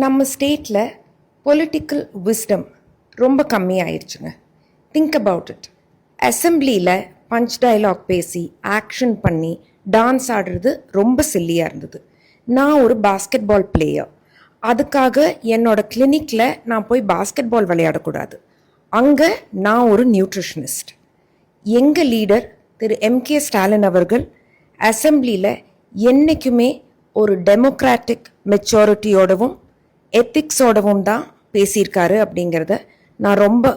நம்ம ஸ்டேட்டில் political wisdom ரொம்ப கம்மியாயிருச்சுங்க. Think about it. அசம்பிளியில் பஞ்ச் டயலாக் பேசி ஆக்ஷன் பண்ணி டான்ஸ் ஆடுறது ரொம்ப சில்லியாக இருந்தது. நான் ஒரு பாஸ்கெட் பால் பிளேயர். அதுக்காக என்னோட கிளினிக்கில் நான் போய் பாஸ்கெட் பால் விளையாடக்கூடாது. அங்கே நான் ஒரு நியூட்ரிஷனிஸ்ட். எங்கள் லீடர் திரு எம்கே ஸ்டாலின் அவர்கள் அசம்பிளியில் என்றைக்குமே ஒரு டெமோக்ராட்டிக் மெச்சூரிட்டியோடவும் எத்திக்ஸோடவும் தான் பேசியிருக்காரு அப்படிங்கிறத நான் ரொம்ப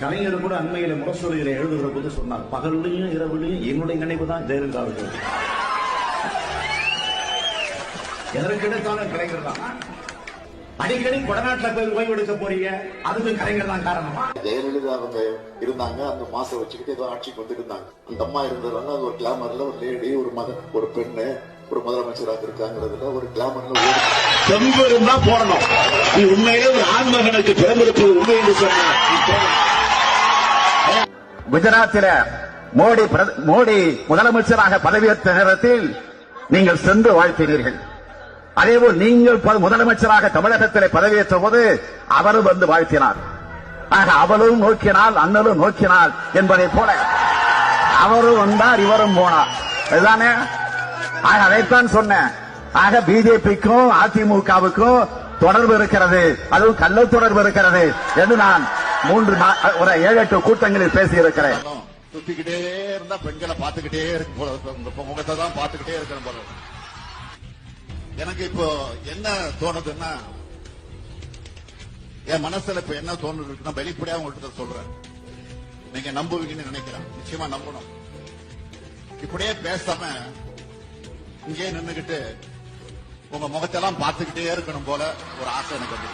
கலைஞர் கூட அண்மையில முரசொலியில எழுதுகிற போது சொன்னார், பகல்லையும் இரவுலையும் என்னுடைய நினைவு தான் ஜெயலலிதா அவர்கள். எதற்கு கிடைத்தாலும் கலைஞர் தான். அடிக்கடி கொடநாட்டில் போய் ஓய்வெடுக்க போறீங்க, அதுக்கு கலைஞர் தான் காரணமா? ஜெயலலிதா அவங்க இருந்தாங்க, அந்த மாசம் வச்சுக்கிட்டு ஏதோ ஆட்சிக்கு வந்துட்டு இருந்தாங்க. அந்த அம்மா இருந்ததுனால அது ஒரு கிளாமர்ல ஒரு லேடி, ஒரு மகன், ஒரு பெண்ணு ஒரு முதலமைச்சராக இருக்காங்கிறதுல ஒரு கிளாமர்ல தெம்பு இருந்தா போடணும். நீ உண்மையிலே ஒரு ஆண்மகனுக்கு பிறந்திருப்பது உண்மை என்று சொன்ன குஜராத்தில் மோடி முதலமைச்சராக பதவியேற்ற நேரத்தில் நீங்கள் சென்று வாழ்த்தினீர்கள். அதேபோல் நீங்கள் முதலமைச்சராக தமிழகத்தில் பதவியேற்ற போது அவரும் வந்து வாழ்த்தினார். ஆக அவளும் நோக்கினாள், அண்ணலும் நோக்கினாள் என்பதை போல அவரும் வந்தார், இவரும் போனார். அதுதானே? ஆக அதைத்தான் சொன்னேன். ஆக பிஜேபிக்கும் அதிமுகவுக்கும் தொடர்பு இருக்கிறது, அதுவும் கள்ள தொடர்பு இருக்கிறது என்று நான் 7-8 கூட்டங்களில் பேசியிருக்கிறேன். சுத்திக்கிட்டே இருந்தா பெண்களை பார்த்துக்கிட்டே இருக்கும் போல, முகத்தை தான் பார்த்துக்கிட்டே இருக்கிற போல. எனக்கு இப்போ என்ன தோணுதுன்னா, என் மனசுல இப்ப என்ன தோணுதுன்னா, வெளிப்படையா உங்கள்கிட்ட சொல்றேன். நீங்க நம்புவீங்கன்னு நினைக்கிறேன். நிச்சயமா நம்பணும். இப்படியே பேசாம இங்கே நின்னுகிட்டு உங்க முகத்தெல்லாம் பார்த்துக்கிட்டே இருக்கணும் போல ஒரு ஆசை எனக்கு வந்து